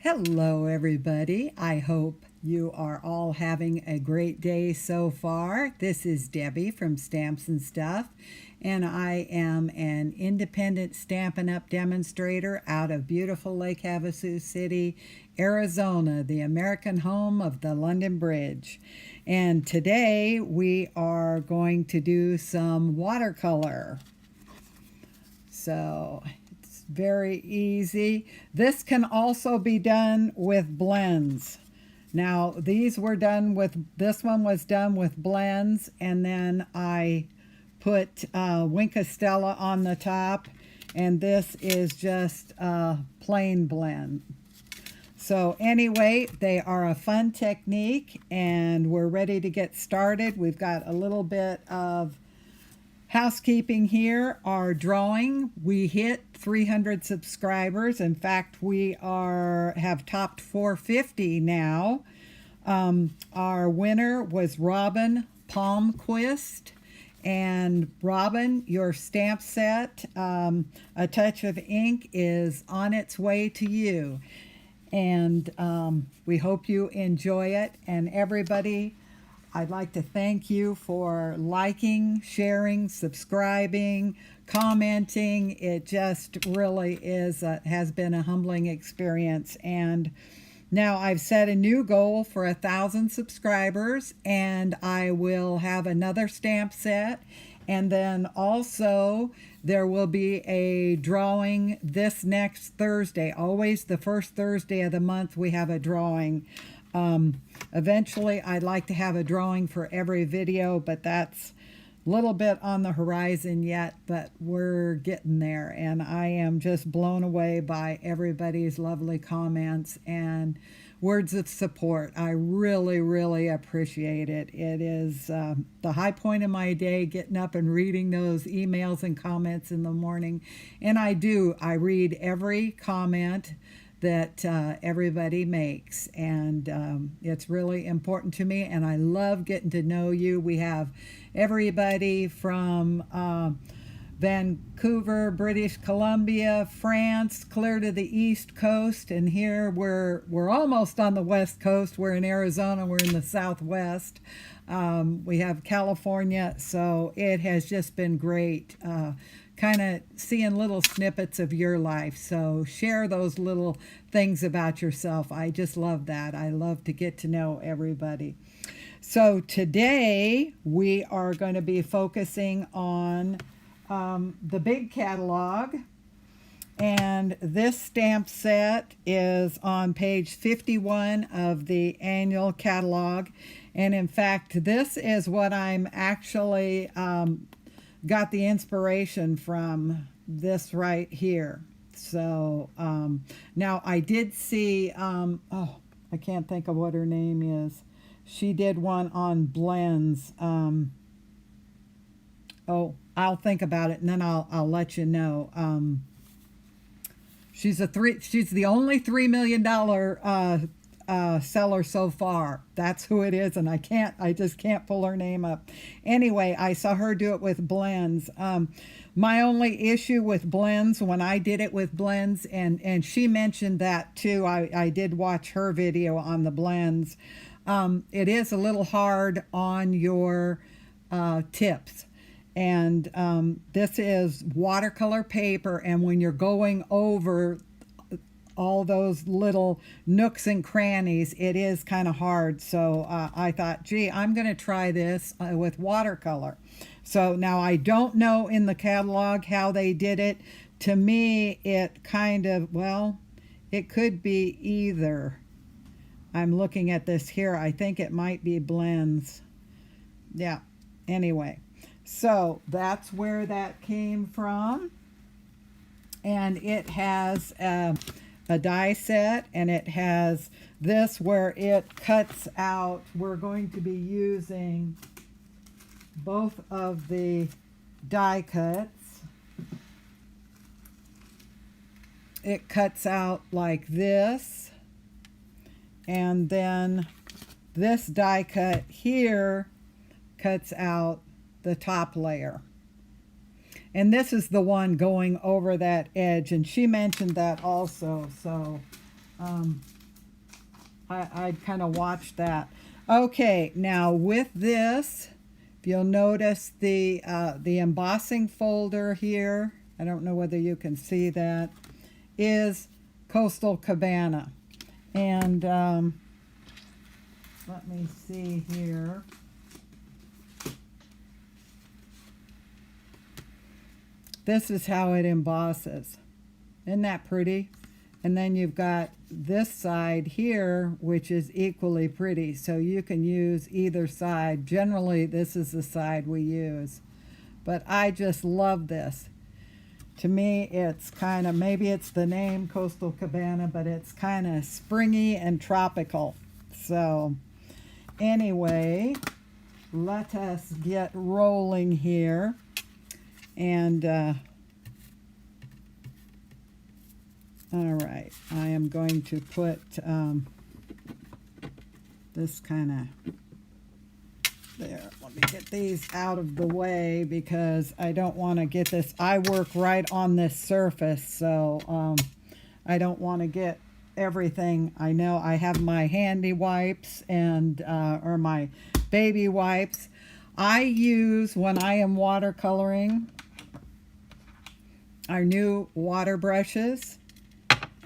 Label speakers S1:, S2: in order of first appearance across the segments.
S1: Hello, everybody. I hope you are all having a great day so far. This is Debbie from Stamps and Stuff, and I am an independent Stampin' Up! Demonstrator out of beautiful Lake Havasu City, Arizona, the American home of the London Bridge. And today we are going to do some watercolor. So it's very easy. This can also be done with blends. Now this one was done with blends, and then I put Wink Stella on the top, and this is just a plain blend. So anyway, they are a fun technique, and we're ready to get started. We've got a little bit of housekeeping here. Our drawing, we hit 300 subscribers. In fact, we have topped 450 now. Our winner was Robin Palmquist. And Robin, your stamp set, A Touch of Ink, is on its way to you. And we hope you enjoy it. And everybody, I'd like to thank you for liking, sharing, subscribing, commenting. It just really has been a humbling experience. And now I've set a new goal for 1,000 subscribers, and I will have another stamp set. And then also there will be a drawing this next Thursday. Always the first Thursday of the month we have a drawing. Eventually I'd like to have a drawing for every video, but that's a little bit on the horizon yet, but we're getting there. And I am just blown away by everybody's lovely comments and words of support. I really, really appreciate it. It is the high point of my day, getting up and reading those emails and comments in the morning. And I read every comment that everybody makes, and it's really important to me, and I love getting to know you. We have everybody from Vancouver, British Columbia, France, clear to the East Coast, and here we're almost on the West Coast. We're in Arizona, we're in the Southwest. We have California, so it has just been great kind of seeing little snippets of your life. So share those little things about yourself. I just love that. I love to get to know everybody. So today we are going to be focusing on the big catalog, and this stamp set is on page 51 of the annual catalog. And in fact, this is what I'm actually got the inspiration from, this right here. So now I did see, I can't think of what her name is. She did one on blends. I'll think about it, and then I'll let you know. She's the only $3 million seller so far. That's who it is, and I just can't pull her name up. Anyway, I saw her do it with blends. My only issue with blends, when I did it with blends, and she mentioned that too, I did watch her video on the blends. It is a little hard on your tips. And this is watercolor paper, and when you're going over all those little nooks and crannies, it is kind of hard. So I thought, gee, I'm going to try this with watercolor. So now I don't know in the catalog how they did it. To me, it kind of, well, it could be either. I'm looking at this here. I think it might be blends. Yeah, anyway. So that's where that came from. And it has a die set, and it has this where it cuts out. We're going to be using both of the die cuts. It cuts out like this, and then this die cut here cuts out the top layer. And this is the one going over that edge, and she mentioned that also. So I'd kind of watch that. Okay, now with this, if you'll notice the embossing folder here, I don't know whether you can see that, is Coastal Cabana. And let me see here. This is how it embosses. Isn't that pretty? And then you've got this side here, which is equally pretty. So you can use either side. Generally, this is the side we use. But I just love this. To me, it's kind of, maybe it's the name Coastal Cabana, but it's kind of springy and tropical. So anyway, let us get rolling here. And all right, I am going to put this kind of there. Let me get these out of the way because I don't want to get this. I work right on this surface, so I don't want to get everything. I know I have my handy wipes and or my baby wipes. I use, when I am watercoloring, our new water brushes,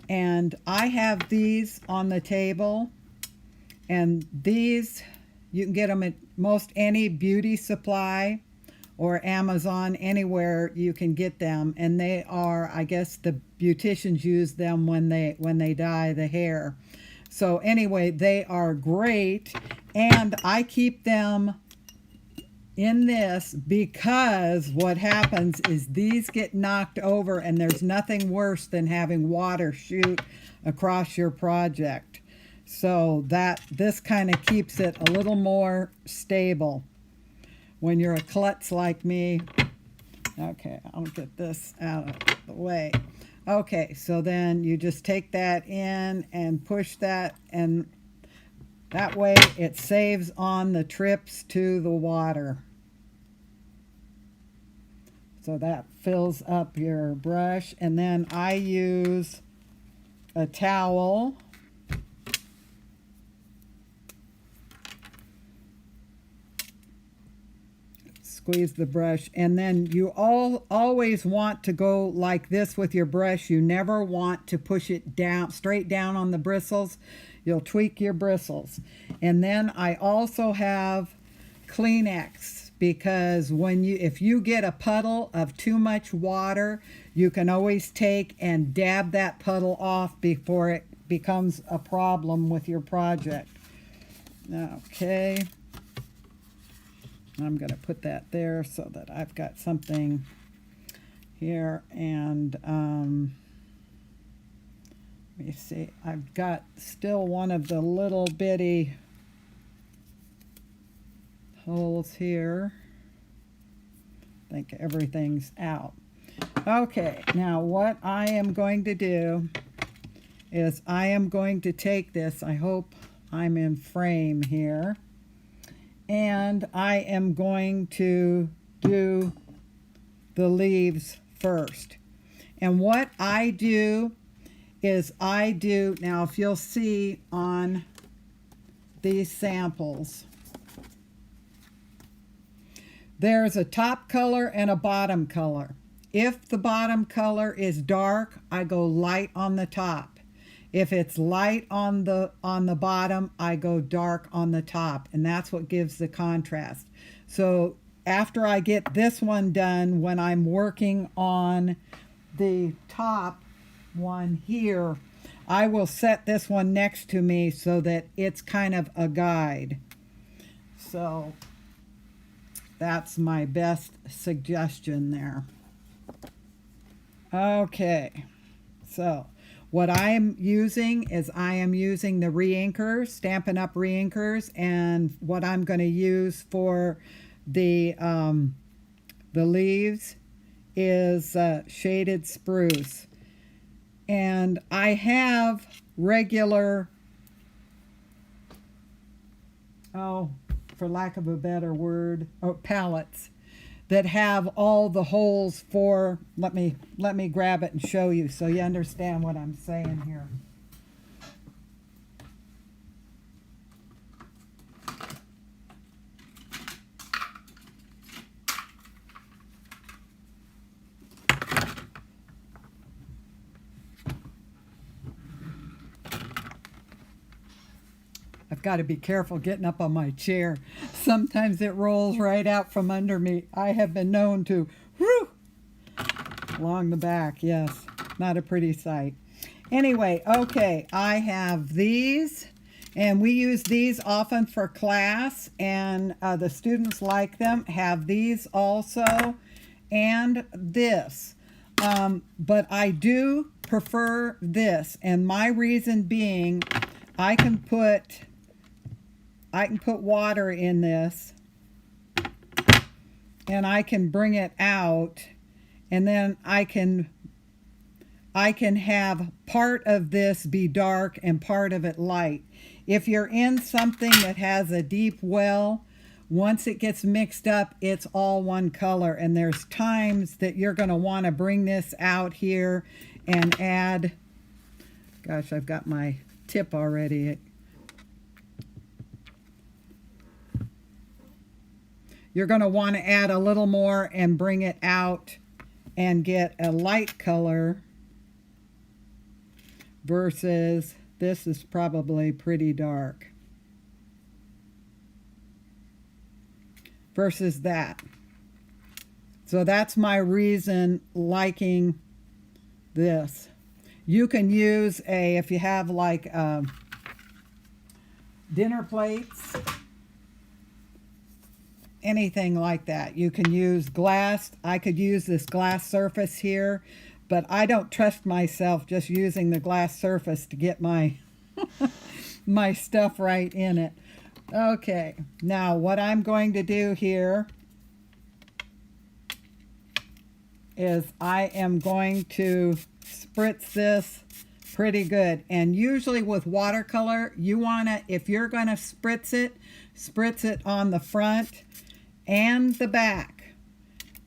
S1: and I have these on the table, and these you can get them at most any beauty supply or Amazon, anywhere you can get them, and they are, I guess the beauticians use them when they dye the hair. So anyway, they are great, and I keep them in this because what happens is these get knocked over, and there's nothing worse than having water shoot across your project. So this kind of keeps it a little more stable when you're a klutz like me. Okay, I'll get this out of the way. Okay, so then you just take that in and push that, and that way it saves on the trips to the water. So that fills up your brush, and then I use a towel. Squeeze the brush, and then you always want to go like this with your brush. You never want to push it down, straight down on the bristles. You'll tweak your bristles. And then I also have Kleenex, because if you get a puddle of too much water, you can always take and dab that puddle off before it becomes a problem with your project. Okay. I'm going to put that there so that I've got something here. And let me see. I've got still one of the little bitty holes here. I think everything's out. Okay, now what I am going to do is I am going to take this. I hope I'm in frame here. And I am going to do the leaves first. And what I do is now if you'll see on these samples, there's a top color and a bottom color. If the bottom color is dark, I go light on the top. If it's light on the bottom, I go dark on the top, and that's what gives the contrast. So after I get this one done, when I'm working on the top one here, I will set this one next to me so that it's kind of a guide. So that's my best suggestion there. Okay, so what I'm using is I am using the reinkers, Stampin' Up! Reinkers, and what I'm going to use for the leaves is shaded spruce. And I have regular, for lack of a better word, palettes that have all the holes for, let me grab it and show you so you understand what I'm saying here. got to be careful getting up on my chair. Sometimes it rolls right out from under me. I have been known to, whoo, along the back. Yes, not a pretty sight. Anyway, okay, I have these, and we use these often for class, and the students like them. Have these also, and this. But I do prefer this, and my reason being, I can put water in this, and I can bring it out, and then I can have part of this be dark and part of it light. If you're in something that has a deep well, once it gets mixed up, it's all one color. And there's times that you're going to want to bring this out here and add, gosh, I've got my tip already. You're going to want to add a little more and bring it out and get a light color versus this is probably pretty dark versus that. So that's my reason liking this. You can use if you have like dinner plates, anything like that. You can use glass. I could use this glass surface here, but I don't trust myself just using the glass surface to get my my stuff right in it. Okay, now what I'm going to do here is I am going to spritz this pretty good. And usually with watercolor, you want to, if you're going to spritz it on the front and the back,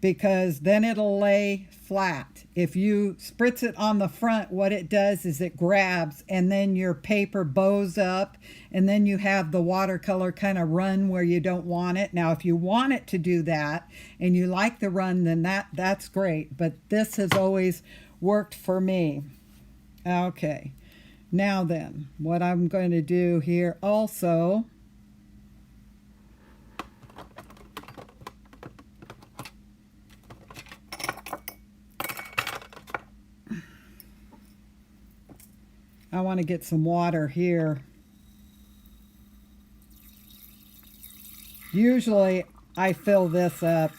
S1: because then it'll lay flat. If you spritz it on the front, what it does is it grabs, and then your paper bows up, and then you have the watercolor kind of run where you don't want it. Now, if you want it to do that and you like the run, then that's great. But this has always worked for me. Okay, now then, what I'm going to do here also, I want to get some water here. Usually I fill this up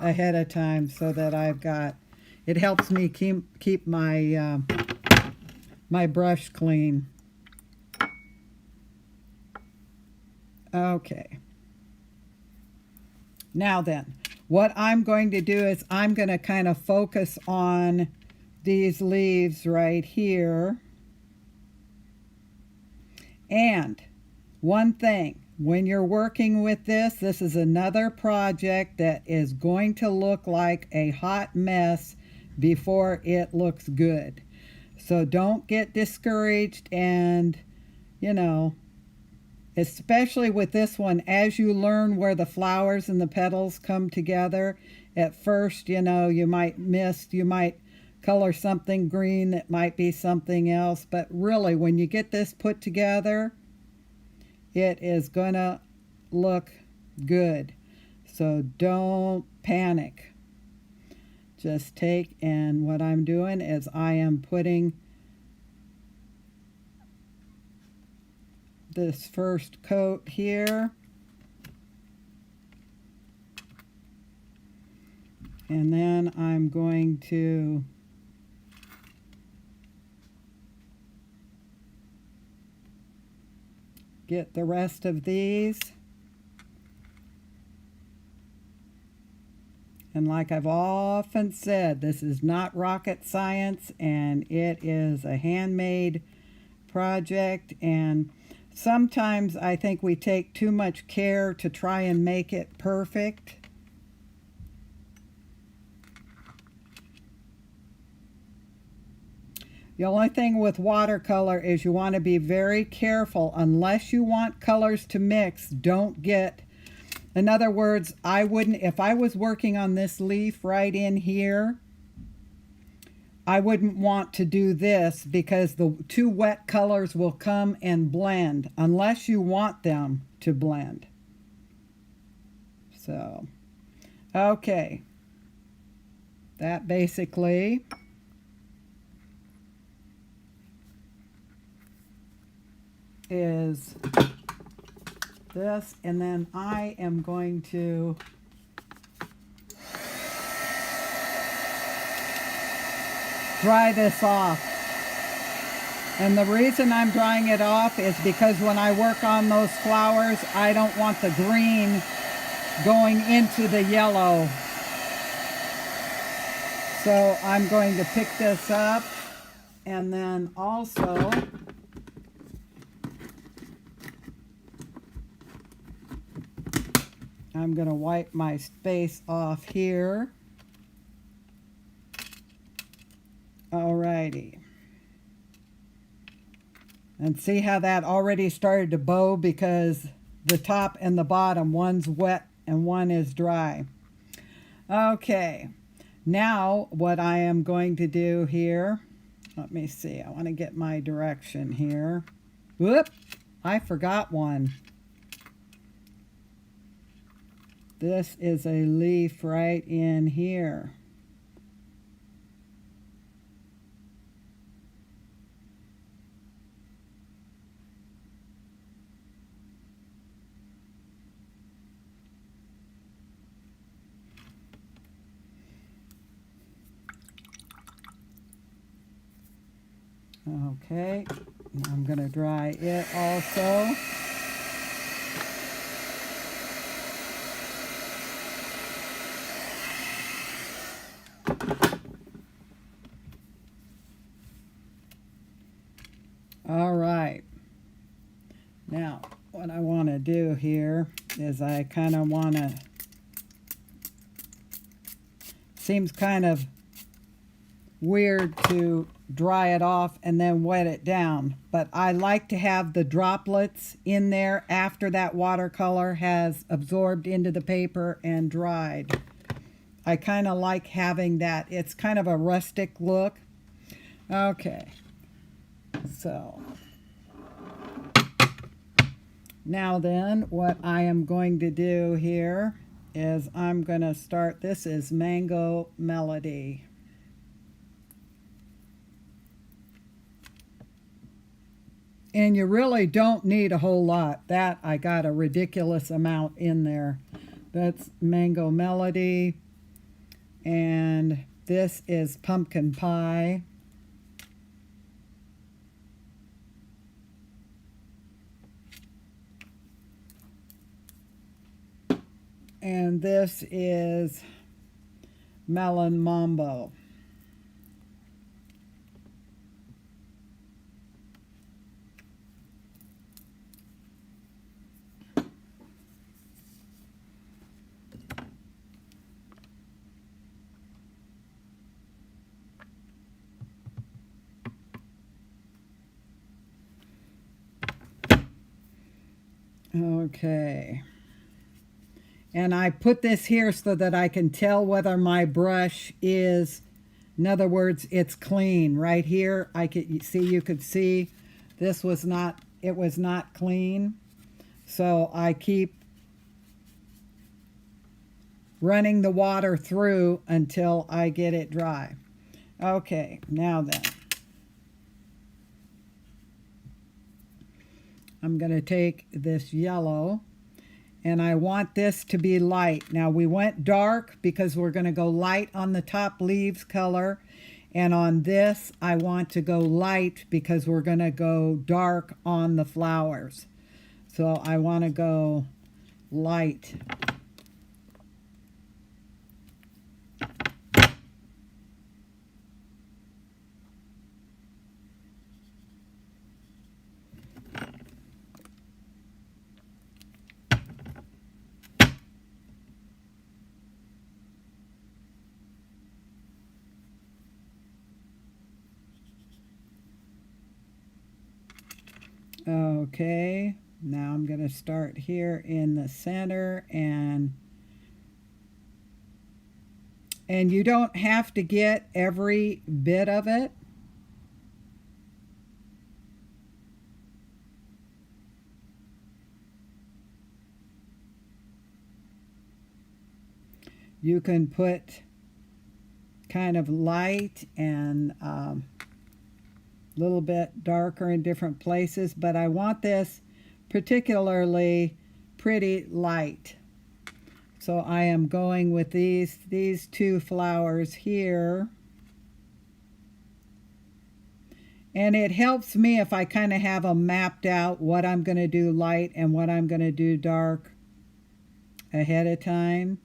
S1: ahead of time so that I've got, it helps me keep my my brush clean. Okay. Now then, what I'm going to do is I'm going to kind of focus on these leaves right here. And one thing, when you're working with this is another project that is going to look like a hot mess before it looks good. So don't get discouraged, and, you know, especially with this one, as you learn where the flowers and the petals come together, at first, you know, you might color something green that might be something else, but really when you get this put together, it is gonna look good. So don't panic. Just take, and what I'm doing is I am putting this first coat here, and then I'm going to get the rest of these. And like I've often said, this is not rocket science, and it is a handmade project. And sometimes I think we take too much care to try and make it perfect. The only thing with watercolor is you want to be very careful. Unless you want colors to mix, don't get, in other words, I wouldn't, if I was working on this leaf right in here, I wouldn't want to do this because the two wet colors will come and blend unless you want them to blend. So, okay. That basically is this, and then I am going to dry this off. And the reason I'm drying it off is because when I work on those flowers, I don't want the green going into the yellow. So I'm going to pick this up, and then also I'm going to wipe my space off here. Alrighty. And see how that already started to bow because the top and the bottom, one's wet and one is dry. Okay. Now what I am going to do here, let me see, I want to get my direction here. Whoop, I forgot one. This is a leaf right in here. Okay, I'm going to dry it also. All right. Now, what I want to do here is I kind of want to, seems kind of weird to dry it off and then wet it down, but I like to have the droplets in there after that watercolor has absorbed into the paper and dried. I kind of like having that. It's kind of a rustic look. Okay, so now then what I am going to do here is I'm going to start, this is Mango Melody. And you really don't need a whole lot. That, I got a ridiculous amount in there. That's Mango Melody. And this is Pumpkin Pie. And this is Melon Mambo. Okay. And I put this here so that I can tell whether my brush is, in other words, it's clean. Right here, you could see this was not, it was not clean. So I keep running the water through until I get it dry. Okay, now then. I'm going to take this yellow, and I want this to be light. Now we went dark because we're going to go light on the top leaves color, and on this I want to go light because we're going to go dark on the flowers. So I want to go light. Okay, now I'm going to start here in the center and And you don't have to get every bit of it. You can put kind of light and a little bit darker in different places, but I want this particularly pretty light. So I am going with these two flowers here. And it helps me if I kind of have them mapped out, what I'm going to do light and what I'm going to do dark ahead of time.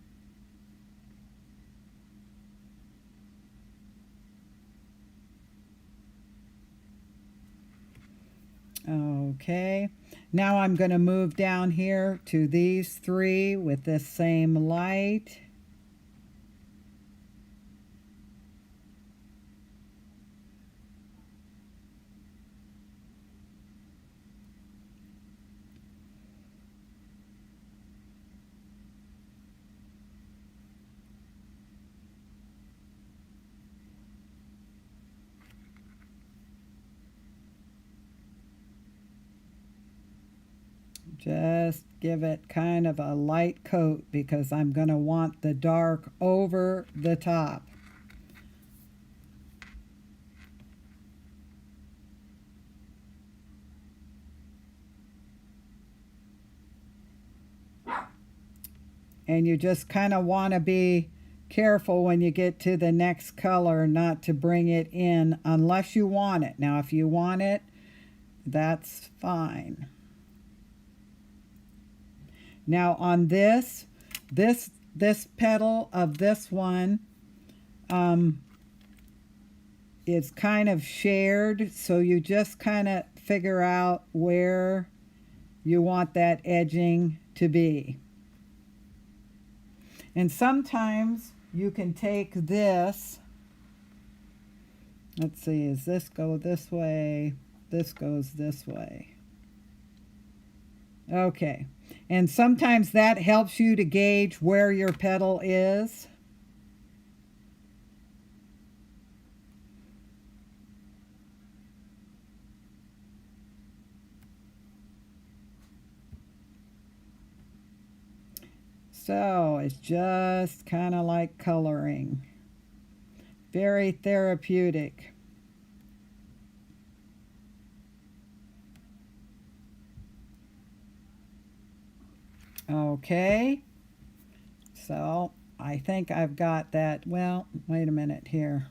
S1: Okay, now I'm going to move down here to these three with this same light. Just give it kind of a light coat because I'm going to want the dark over the top. And you just kind of want to be careful when you get to the next color not to bring it in unless you want it. Now, if you want it, that's fine. Now on this petal of this one is kind of shared, so you just kind of figure out where you want that edging to be. And sometimes you can take this, let's see, does this go this way? This goes this way. Okay. And sometimes that helps you to gauge where your petal is. So it's just kind of like coloring. Very therapeutic. Okay, so I think I've got that. Well, wait a minute here.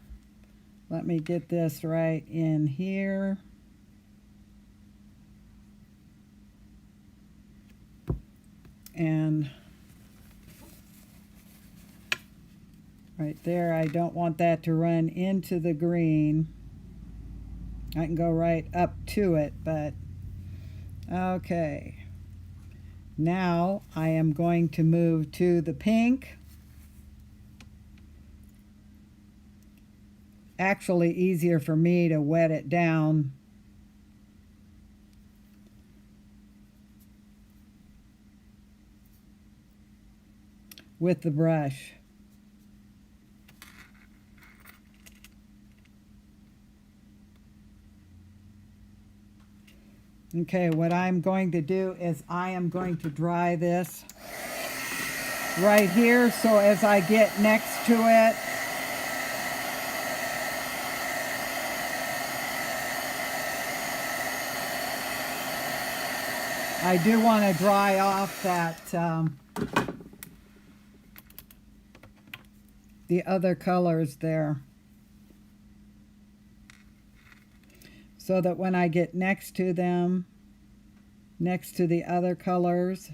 S1: Let me get this right in here. And right there, I don't want that to run into the green. I can go right up to it, but okay. Now I am going to move to the pink. Actually easier for me to wet it down. With the brush. Okay, what I'm going to do is I am going to dry this right here, so as I get next to it, I do want to dry off that the other colors there, so that when I get next to them, next to the other colors,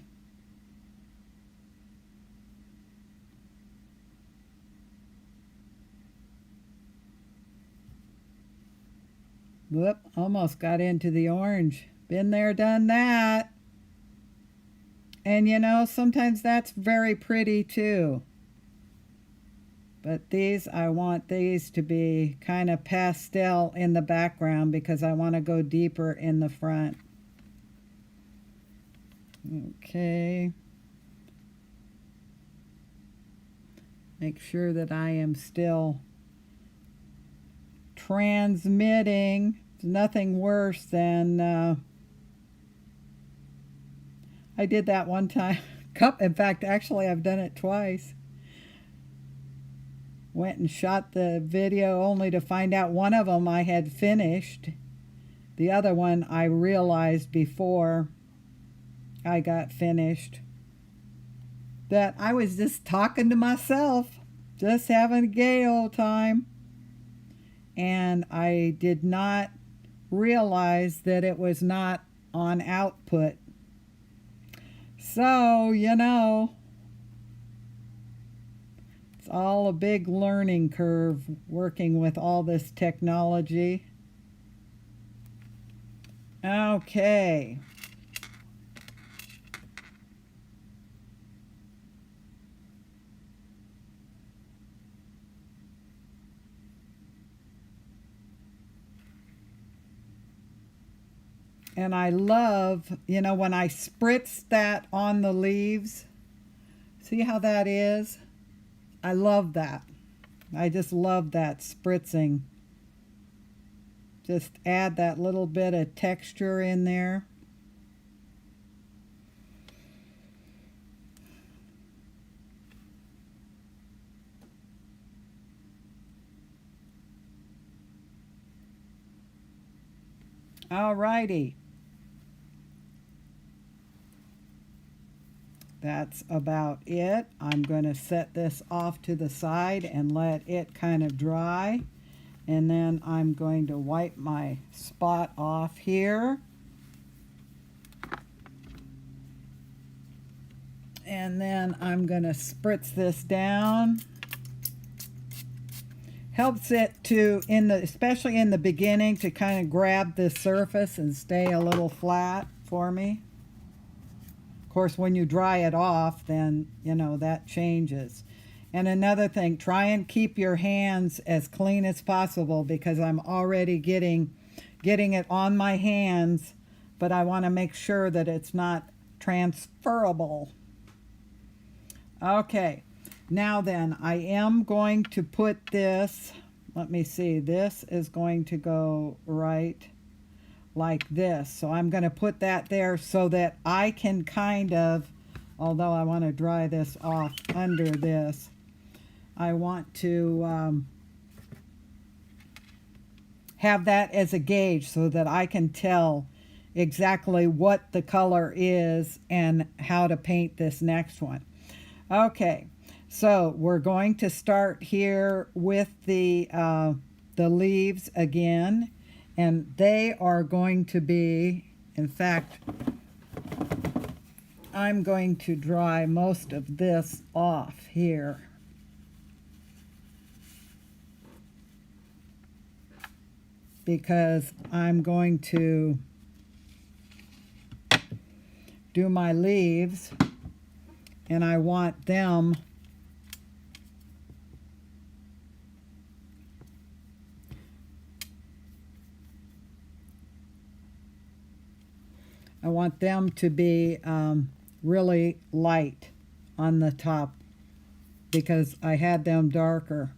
S1: whoop, almost got into the orange. Been there, done that. And you know, sometimes that's very pretty too. But these, I want these to be kind of pastel in the background because I want to go deeper in the front. Okay. Make sure that I am still transmitting. There's nothing worse than I did that one time. In fact, actually, I've done it twice. Went and shot the video only to find out one of them I had finished. The other one I realized before I got finished that I was just talking to myself, just having a gay old time. And I did not realize that it was not on output. So, you know, it's all a big learning curve working with all this technology. Okay. And I love, you know, when I spritz that on the leaves, see how that is? I love that. I just love that spritzing. Just add that little bit of texture in there. Alrighty. That's about it. I'm going to set this off to the side and let it kind of dry. And then I'm going to wipe my spot off here. And then I'm going to spritz this down. Helps it to, especially in the beginning, to kind of grab the surface and stay a little flat for me. Of course, when you dry it off, then, you know, that changes. And another thing, try and keep your hands as clean as possible, because I'm already getting it on my hands, but I want to make sure that it's not transferable. Okay, now then, I am going to put this, let me see, this is going to go right like this. So I'm going to put that there so that I can kind of, although I want to dry this off under this, I want to have that as a gauge so that I can tell exactly what the color is and how to paint this next one. Okay, so we're going to start here with the leaves again, and they are going to be, in fact, I'm going to dry most of this off here. Because I'm going to do my leaves, and I want them to be really light on the top, because I had them darker.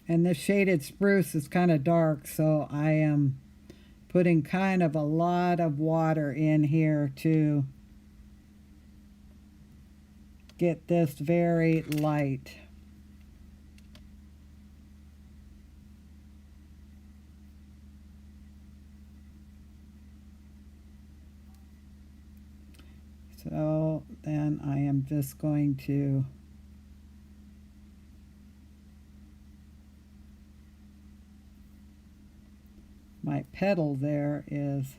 S1: And this shaded spruce is kind of dark, so I am putting kind of a lot of water in here to get this very light. So then I am just going to my petal there is,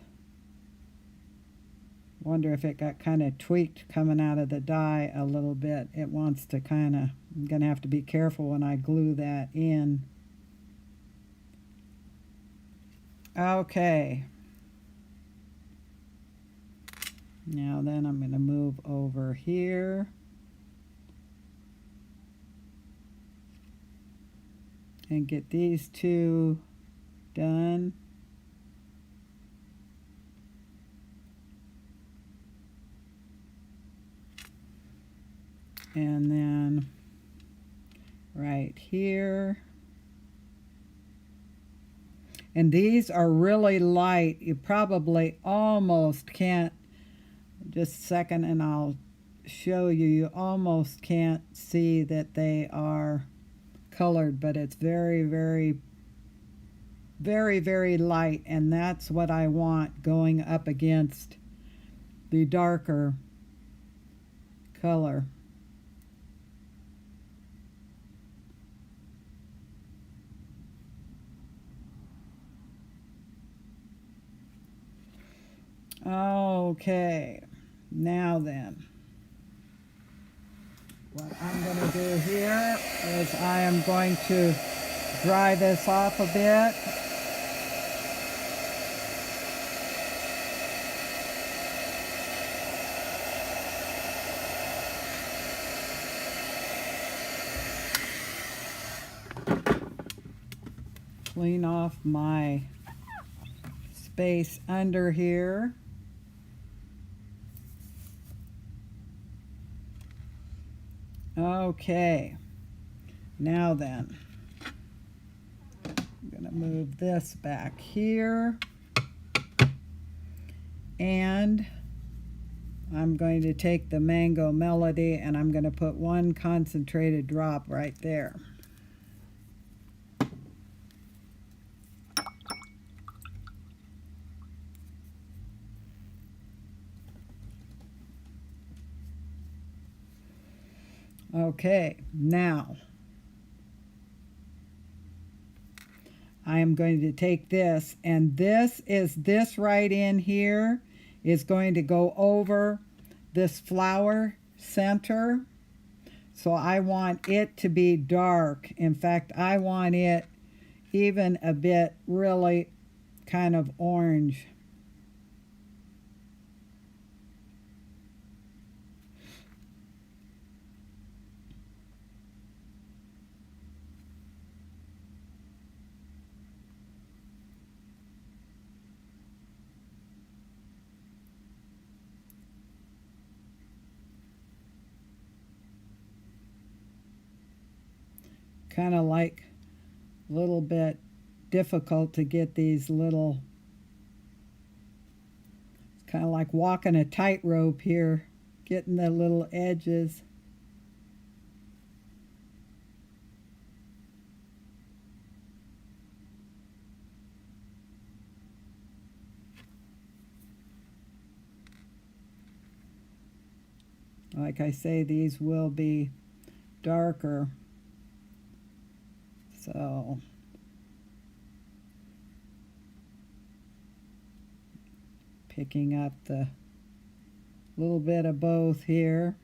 S1: wonder if it got kind of tweaked coming out of the die a little bit. It wants to kind of, I'm going to have to be careful when I glue that in. Okay. Now then I'm going to move over here. and get these two done. And then right here. And these are really light. You probably almost can't, just a second and I'll show you, you almost can't see that they are colored, but it's very, very, very, very light, and that's what I want going up against the darker color. Okay, now then, what I'm going to do here is I am going to dry this off a bit. Clean off my space under here. Okay, now then, I'm going to move this back here, and I'm going to take the Mango Melody and I'm going to put one concentrated drop right there. Okay, now I am going to take this, and this right in here is going to go over this flower center. So I want it to be dark. In fact, I want it even a bit really kind of orange. Kind of like a little bit difficult to get these little, it's kind of like walking a tightrope here, getting the little edges. Like I say, these will be darker. So picking up the little bit of both here.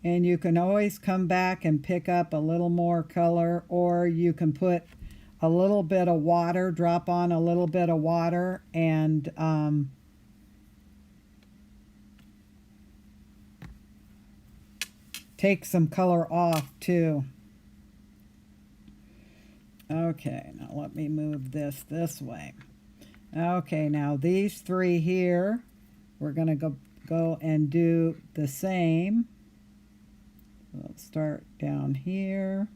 S1: And you can always come back and pick up a little more color, or you can put a little bit of water, drop on a little bit of water, and take some color off too. Okay, now let me move this way. Okay, now these three here, we're going to go and do the same. Let's start down here.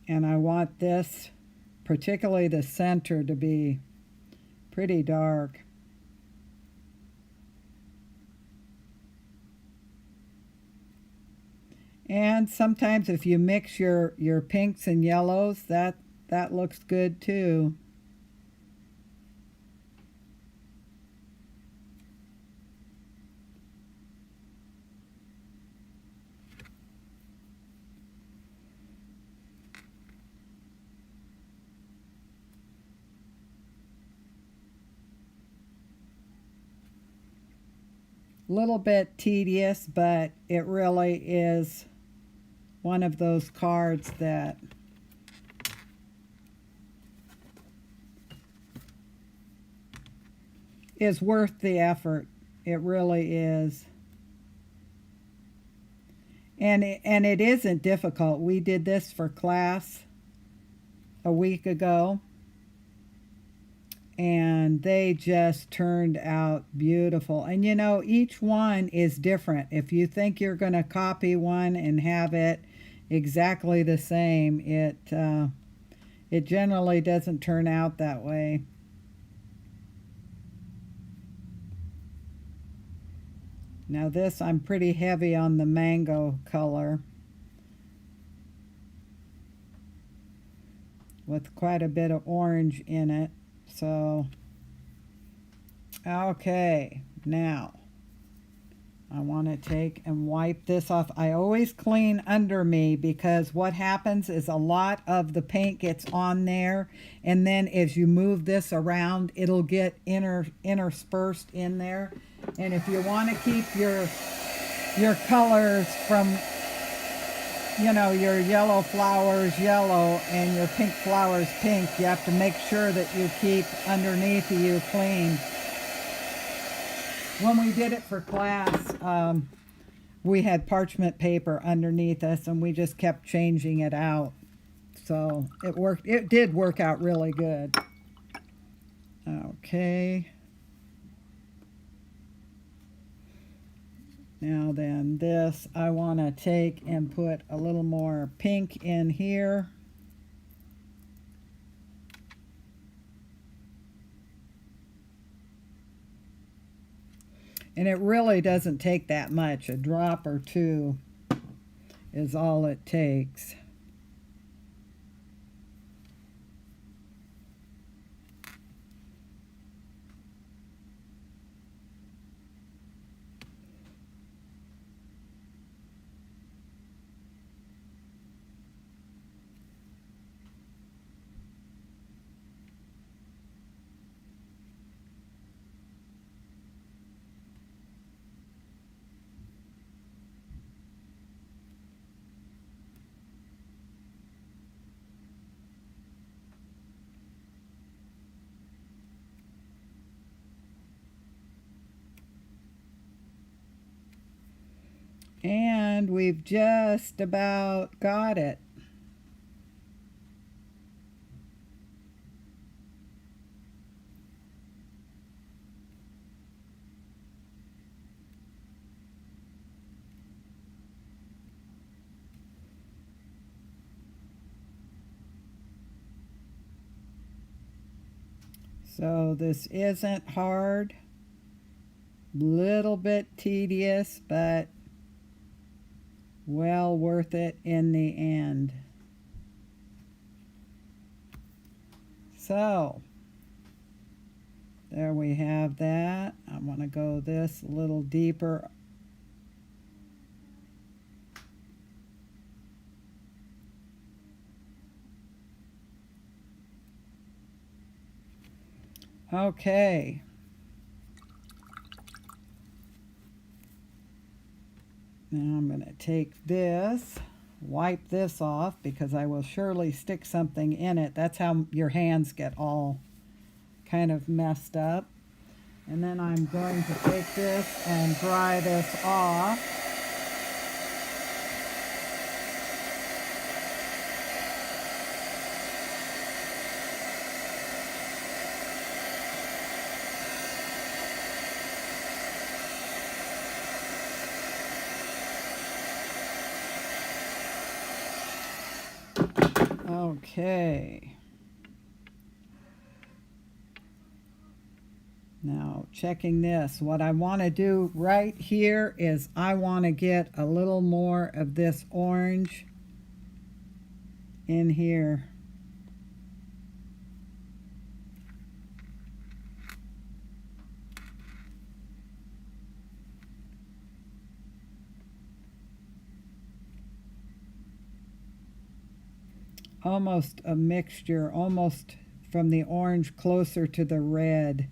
S1: And I want this, particularly the center, to be pretty dark. And sometimes if you mix your pinks and yellows, that looks good too. little bit tedious, but it really is one of those cards that is worth the effort. It really is. And it isn't difficult. We did this for class a week ago, and they just turned out beautiful. And you know, each one is different. If you think you're going to copy one and have it exactly the same, it generally doesn't turn out that way. Now this, I'm pretty heavy on the mango color with quite a bit of orange in it. So, okay, now I want to take and wipe this off. I always clean under me because what happens is a lot of the paint gets on there, and then as you move this around, it'll get interspersed in there. And if you want to keep your colors from, you know, your yellow flowers yellow and your pink flowers pink, you have to make sure that you keep underneath of you clean. When we did it for class, we had parchment paper underneath us, and we just kept changing it out. So it worked. It did work out really good. Okay. Now then, this I want to take and put a little more pink in here. And it really doesn't take that much. A drop or two is all it takes. And we've just about got it. So this isn't hard. Little bit tedious, but well worth it in the end. So there we have that. I want to go this a little deeper. Okay. Now I'm going to take this, wipe this off because I will surely stick something in it. That's how your hands get all kind of messed up. And then I'm going to take this and dry this off. Okay. Now, checking this, what I want to do right here is I want to get a little more of this orange in here. Almost a mixture, almost from the orange closer to the red.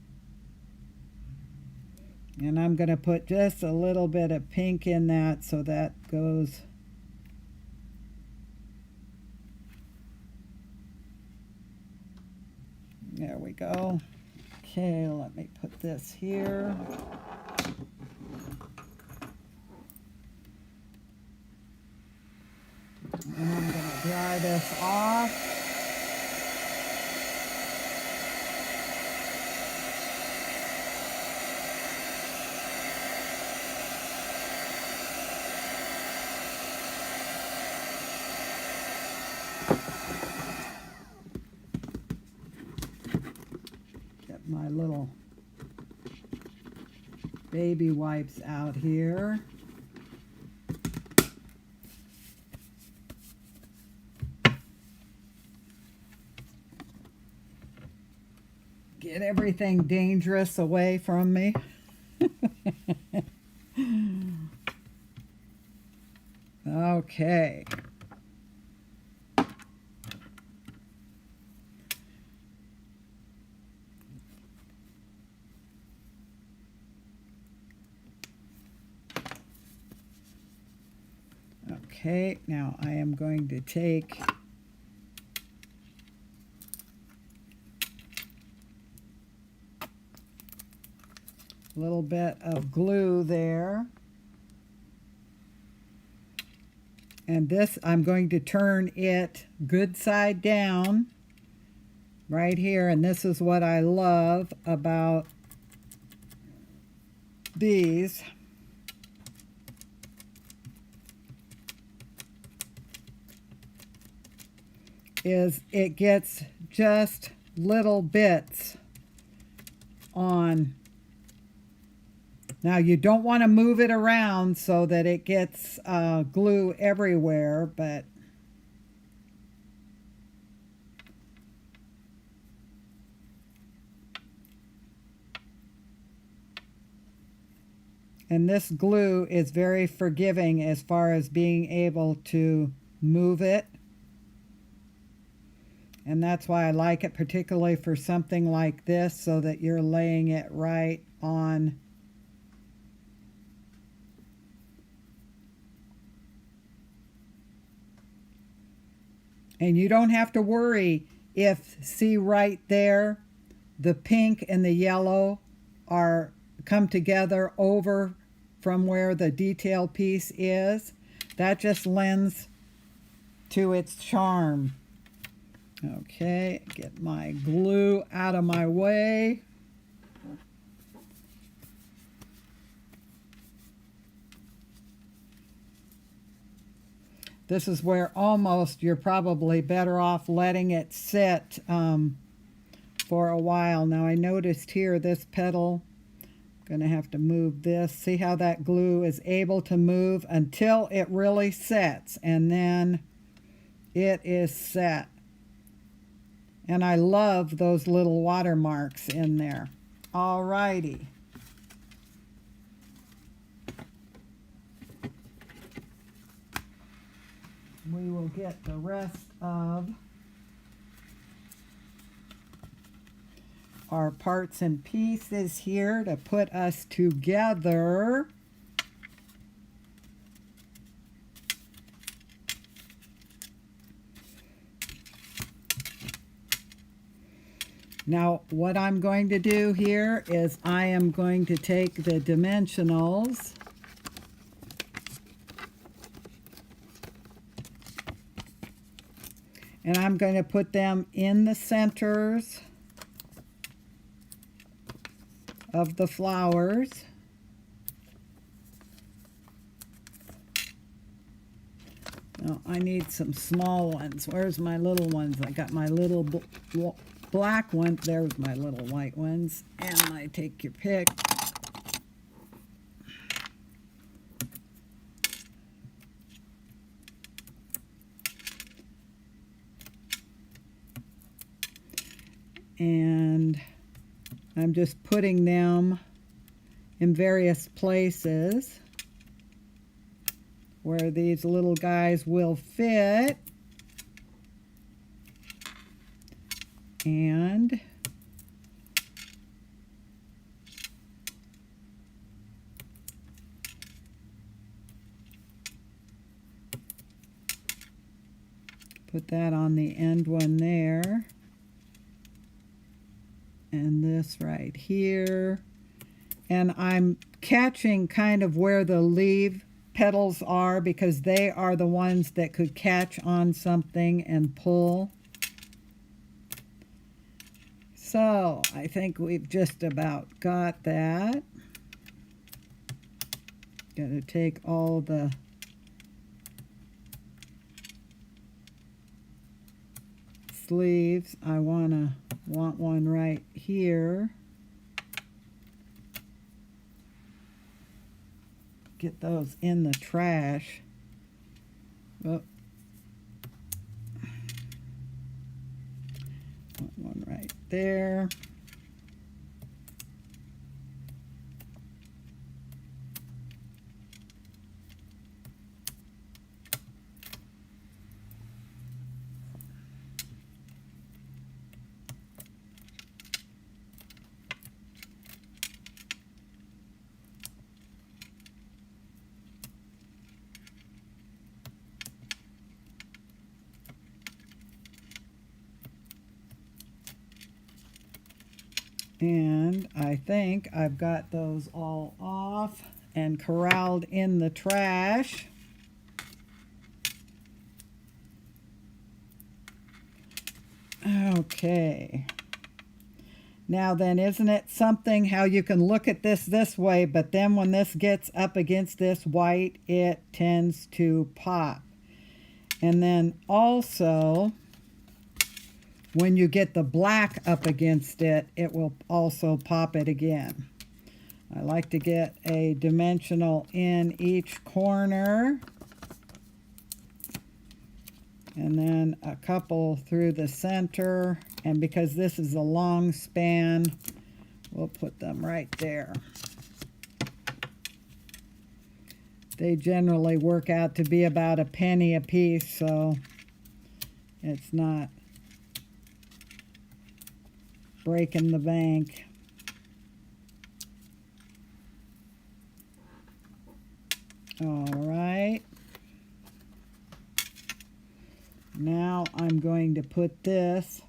S1: And I'm going to put just a little bit of pink in that so that goes. There we go. Okay, let me put this here. And I'm going to dry this off. Get my little baby wipes out here. Get everything dangerous away from me. Okay. Okay, now I am going to take a little bit of glue there. And this, I'm going to turn it good side down right here. And this is what I love about these. Is it gets just little bits on. Now you don't want to move it around so that it gets glue everywhere, but and this glue is very forgiving as far as being able to move it. And that's why I like it, particularly for something like this, so that you're laying it right on. And you don't have to worry if, see right there, the pink and the yellow are come together over from where the detail piece is. That just lends to its charm. Okay, get my glue out of my way. This is where almost you're probably better off letting it sit for a while. Now I noticed here this petal, I'm going to have to move this. See how that glue is able to move until it really sets, and then it is set. And I love those little watermarks in there. All righty. We will get the rest of our parts and pieces here to put us together. Now, what I'm going to do here is I am going to take the dimensionals and I'm going to put them in the centers of the flowers. Now, I need some small ones. Where's my little ones? I got my little black one. There's my little white ones. And I take your pick. And I'm just putting them in various places where these little guys will fit. And Put that on the end one there. And this right here. And I'm catching kind of where the leaf petals are because they are the ones that could catch on something and pull. So I think we've just about got that. Got to take all the sleeves. I want one right here. Get those in the trash. Oh. One right there. And I think I've got those all off and corralled in the trash. Okay. Now then, isn't it something how you can look at this way, but then when this gets up against this white, it tends to pop. And then also, when you get the black up against it, it will also pop it again. I like to get a dimensional in each corner. And then a couple through the center. And because this is a long span, we'll put them right there. They generally work out to be about a penny a piece, so it's not breaking the bank. All right. Now I'm going to put this,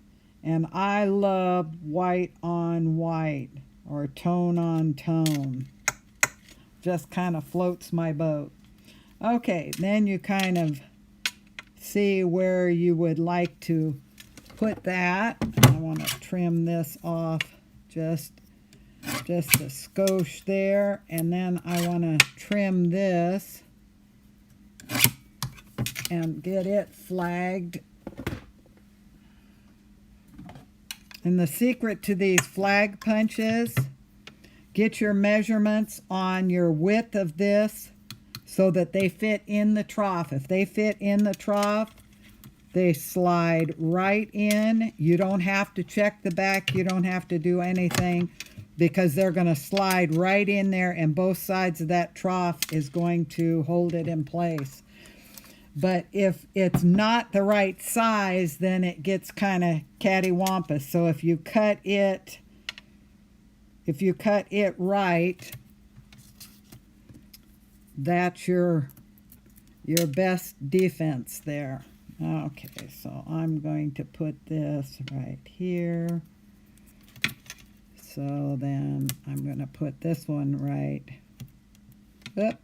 S1: and I love white on white or tone on tone. Just kind of floats my boat. Okay, then you kind of see where you would like to put that. I want to trim this off just a skosh there, and then I want to trim this and get it flagged. And the secret to these flag punches, get your measurements on your width of this so that they fit in the trough. If they fit in the trough, they slide right in. You don't have to check the back. You don't have to do anything because they're going to slide right in there, and both sides of that trough is going to hold it in place. But if it's not the right size, then it gets kind of cattywampus. So if you cut it right, that's your best defense there. Okay, so I'm going to put this right here. So then I'm going to put this one right. Oop,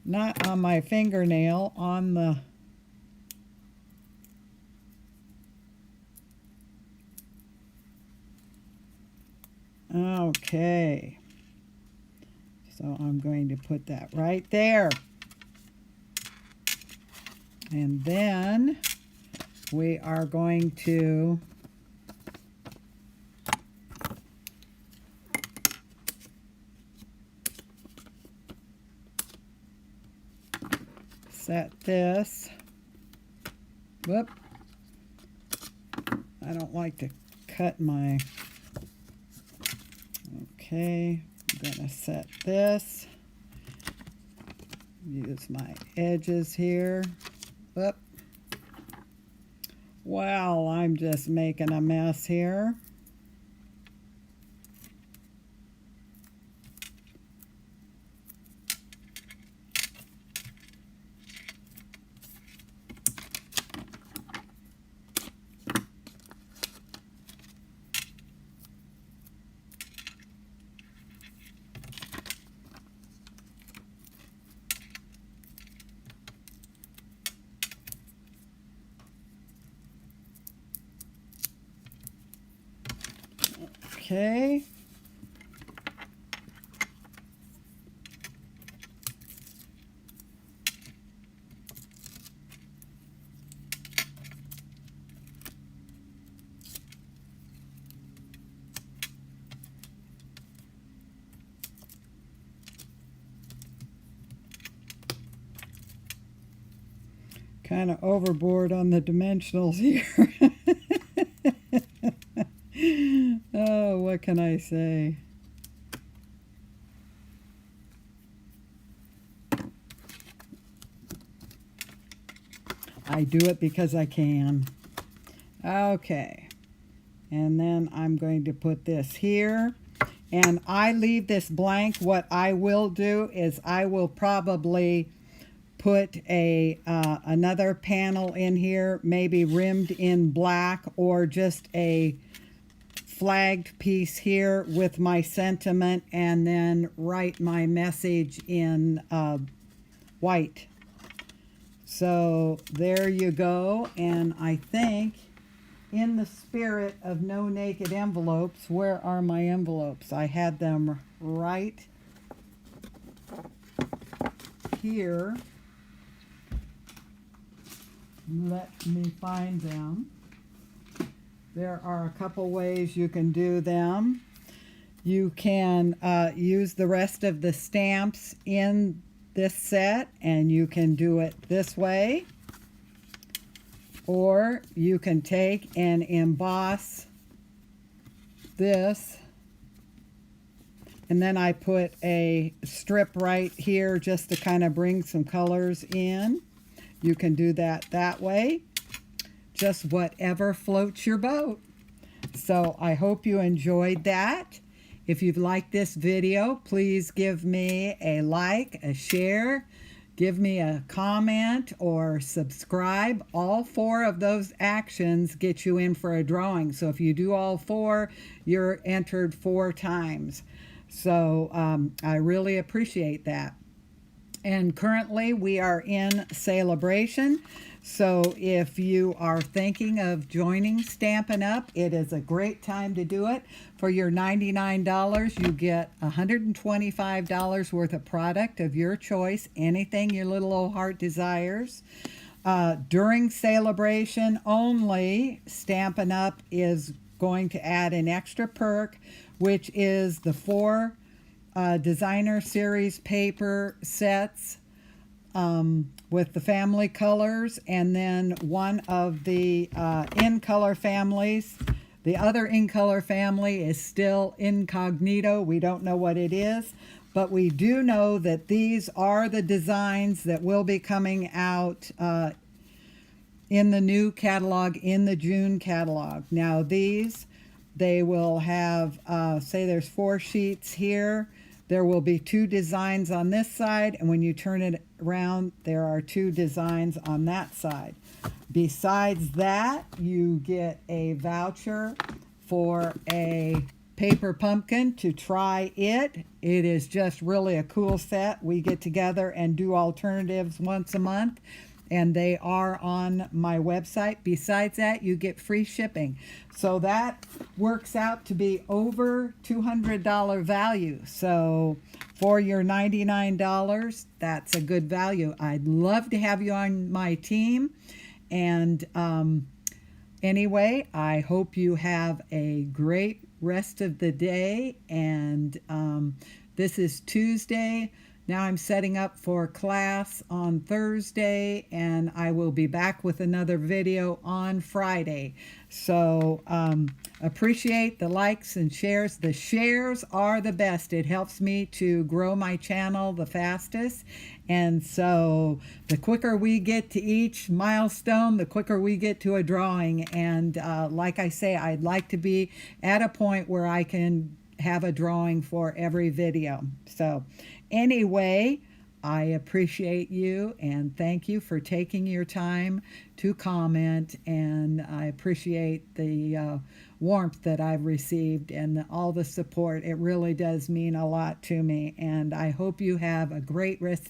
S1: not on my fingernail, on the okay. So I'm going to put that right there. And then we are going to set this. Whoop. I don't like to cut my... Okay, I'm going to set this. Use my edges here. Whoop. Wow, I'm just making a mess here. Okay. Kind of overboard on the dimensionals here. Oh, what can I say? I do it because I can. Okay. And then I'm going to put this here. And I leave this blank. What I will do is I will probably put another panel in here, maybe rimmed in black, or just a flagged piece here with my sentiment, and then write my message in white. So there you go. And I think, in the spirit of no naked envelopes, where are my envelopes? I had them right here. Let me find them. There are a couple ways you can do them. You can use the rest of the stamps in this set, and you can do it this way. Or you can take and emboss this. And then I put a strip right here just to kind of bring some colors in. You can do that way. Just whatever floats your boat. So I hope you enjoyed that. If you've liked this video, please give me a like, a share, give me a comment, or subscribe. All 4 of those actions get you in for a drawing. So if you do all 4, you're entered 4 times. So I really appreciate that. And currently we are in celebration. So if you are thinking of joining Stampin' Up, it is a great time to do it. For your $99, you get $125 worth of product of your choice, anything your little old heart desires. During celebration only, Stampin' Up is going to add an extra perk, which is the 4 designer series paper sets with the family colors, and then one of the in color families. The other in color family is still incognito. We don't know what it is, but we do know that these are the designs that will be coming out in the new catalog, in the June catalog. Now these, they will have, say there's 4 sheets here. There will be 2 designs on this side, and when you turn it around, there are 2 designs on that side. Besides that, you get a voucher for a paper pumpkin to try it. It is just really a cool set. We get together and do alternatives once a month, and they are on my website. Besides that, you get free shipping. So that works out to be over $200 value. So for your $99, that's a good value. I'd love to have you on my team. And anyway, I hope you have a great rest of the day. And this is Tuesday. Now I'm setting up for class on Thursday, and I will be back with another video on Friday. So appreciate the likes and shares. The shares are the best. It helps me to grow my channel the fastest. And so the quicker we get to each milestone, the quicker we get to a drawing. And like I say, I'd like to be at a point where I can have a drawing for every video. So anyway, I appreciate you, and thank you for taking your time to comment, and I appreciate the warmth that I've received and all the support. It really does mean a lot to me, and I hope you have a great rest